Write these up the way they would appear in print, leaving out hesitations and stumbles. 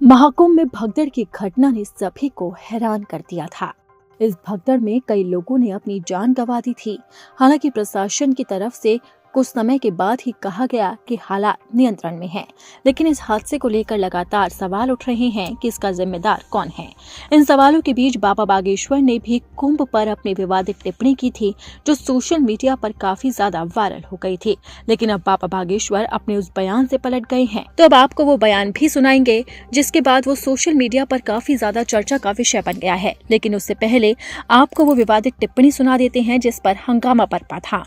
महाकुंभ में भगदड़ की घटना ने सभी को हैरान कर दिया था। इस भगदड़ में कई लोगों ने अपनी जान गंवा दी थी। हालांकि प्रशासन की तरफ से कुछ समय के बाद ही कहा गया कि हालात नियंत्रण में हैं, लेकिन इस हादसे को लेकर लगातार सवाल उठ रहे हैं कि इसका जिम्मेदार कौन है। इन सवालों के बीच बाबा बागेश्वर ने भी कुंभ पर अपनी विवादित टिप्पणी की थी, जो सोशल मीडिया पर काफी ज्यादा वायरल हो गई थी। लेकिन अब बाबा बागेश्वर अपने उस बयान से पलट गए हैं, तो अब आपको वो बयान भी सुनाएंगे जिसके बाद वो सोशल मीडिया पर काफी ज्यादा चर्चा का विषय बन गया है। लेकिन उससे पहले आपको वो विवादित टिप्पणी सुना देते हैं जिस पर हंगामा बरपा था।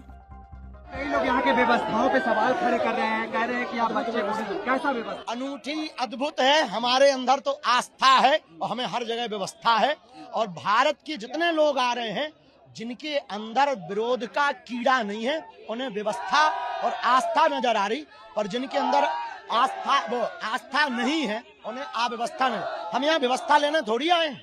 कई लोग यहाँ के व्यवस्थाओं पे सवाल खड़े कर रहे हैं, कह रहे हैं कि आप बच्चे कैसा व्यवस्था अनूठी अद्भुत है। हमारे अंदर तो आस्था है और हमें हर जगह व्यवस्था है। और भारत के जितने लोग आ रहे हैं जिनके अंदर विरोध का कीड़ा नहीं है, उन्हें व्यवस्था और आस्था नजर आ रही, और जिनके अंदर आस्था नहीं है उन्हें अव्यवस्था नहीं। हम यहाँ व्यवस्था लेने थोड़ी आए हैं,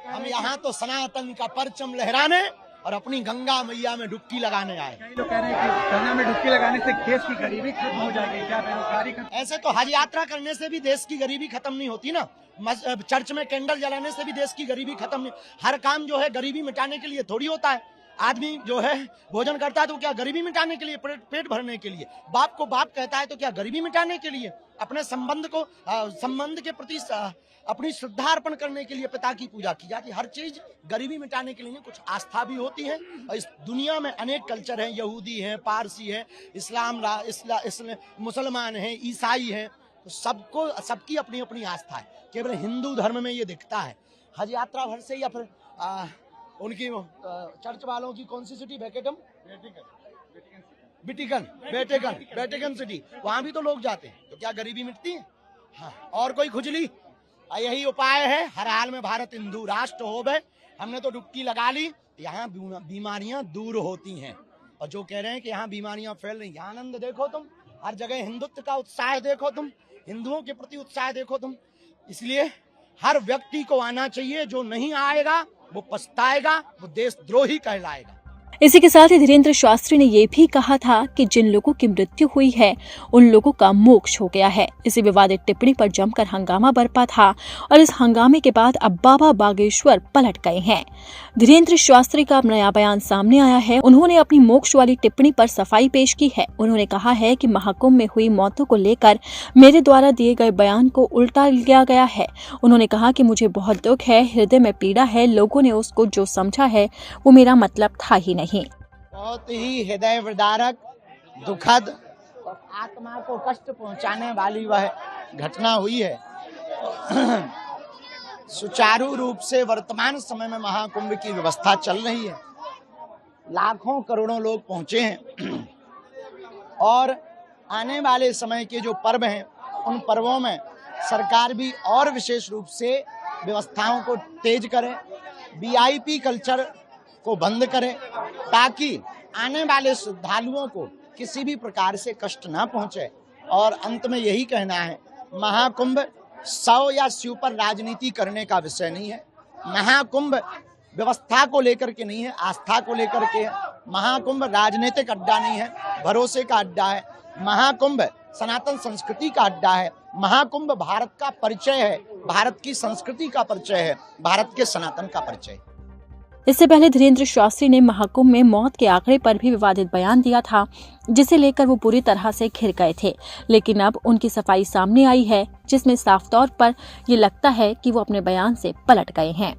हम यहाँ तो सनातन का परचम लहराने और अपनी गंगा मैया में डुबकी लगाने आए। कई लोग कह रहे हैं कि गंगा में डुबकी लगाने से देश की गरीबी खत्म हो जाएगी, क्या बेरोजगारी खत्म? ऐसे तो हज यात्रा करने से भी देश की गरीबी खत्म नहीं होती ना। चर्च में कैंडल जलाने से भी देश की गरीबी खत्म नहीं। हर काम जो है गरीबी मिटाने के लिए थोड़ी होता है। आदमी जो है भोजन करता है तो क्या गरीबी मिटाने के लिए, पेट भरने के लिए? बाप को बाप कहता है तो क्या गरीबी मिटाने के लिए? अपने संबंध के प्रति अपनी श्रद्धा अर्पण करने के लिए पिता की पूजा की जाती है। हर चीज गरीबी मिटाने के लिए नहीं, कुछ आस्था भी होती है। और इस दुनिया में अनेक कल्चर हैं, यहूदी हैं, पारसी है, मुसलमान है, ईसाई है, तो सबकी अपनी अपनी आस्था है। केवल हिंदू धर्म में ये दिखता है। हज यात्रा भर से या फिर उनकी चर्च वालों की कौन सी सिटी? वेटिकन सिटी, वहां भी तो लोग जाते हैं, तो क्या गरीबी मिटती है? हाँ। और कोई खुजली? यही उपाय है, हर हाल में भारत हिंदू राष्ट्र हो गए। हमने तो डुबकी लगा ली, यहाँ बीमारियां दूर होती हैं। और जो कह रहे हैं कि यहाँ बीमारियां फैल रही, यहाँ आनंद देखो तुम, हर जगह हिंदुत्व का उत्साह देखो तुम, हिंदुओं के प्रति उत्साह देखो तुम। इसलिए हर व्यक्ति को आना चाहिए, जो नहीं आएगा वो पछताएगा, वो देशद्रोही कहलाएगा। इसी के साथ ही धीरेन्द्र शास्त्री ने ये भी कहा था कि जिन लोगों की मृत्यु हुई है उन लोगों का मोक्ष हो गया है। इसी विवादित टिप्पणी पर जमकर हंगामा बरपा था और इस हंगामे के बाद अब बाबा बागेश्वर पलट गए हैं। धीरेन्द्र शास्त्री का अब नया बयान सामने आया है। उन्होंने अपनी मोक्ष वाली टिप्पणी पर सफाई पेश की है। उन्होंने कहा है कि महाकुंभ में हुई मौतों को लेकर मेरे द्वारा दिए गए बयान को उल्टा लिया गया है। उन्होंने कहा कि मुझे बहुत दुख है, हृदय में पीड़ा है, लोगों ने उसको जो समझा है वो मेरा मतलब था ही नहीं। बहुत ही हृदय विदारक, दुखद और आत्मा को कष्ट पहुंचाने वाली वह घटना हुई है। सुचारू रूप से वर्तमान समय में महाकुंभ की व्यवस्था चल रही है। लाखों करोड़ों लोग पहुंचे हैं और आने वाले समय के जो पर्व हैं उन पर्वों में सरकार भी और विशेष रूप से व्यवस्थाओं को तेज करे, वीआईपी कल्चर को बंद करें, ताकि आने वाले श्रद्धालुओं को किसी भी प्रकार से कष्ट ना पहुंचे। और अंत में यही कहना है, महाकुंभ 100 या 100 पर राजनीति करने का विषय नहीं है। महाकुंभ व्यवस्था को लेकर के नहीं है, आस्था को लेकर के है। महाकुंभ राजनीतिक अड्डा नहीं है, भरोसे का अड्डा है। महाकुंभ सनातन संस्कृति का अड्डा है। महाकुंभ भारत का परिचय है, भारत की संस्कृति का परिचय है, भारत के सनातन का परिचय। इससे पहले धीरेन्द्र शास्त्री ने महाकुंभ में मौत के आंकड़े पर भी विवादित बयान दिया था, जिसे लेकर वो पूरी तरह से घिर गए थे। लेकिन अब उनकी सफाई सामने आई है, जिसमें साफ तौर पर ये लगता है कि वो अपने बयान से पलट गए हैं।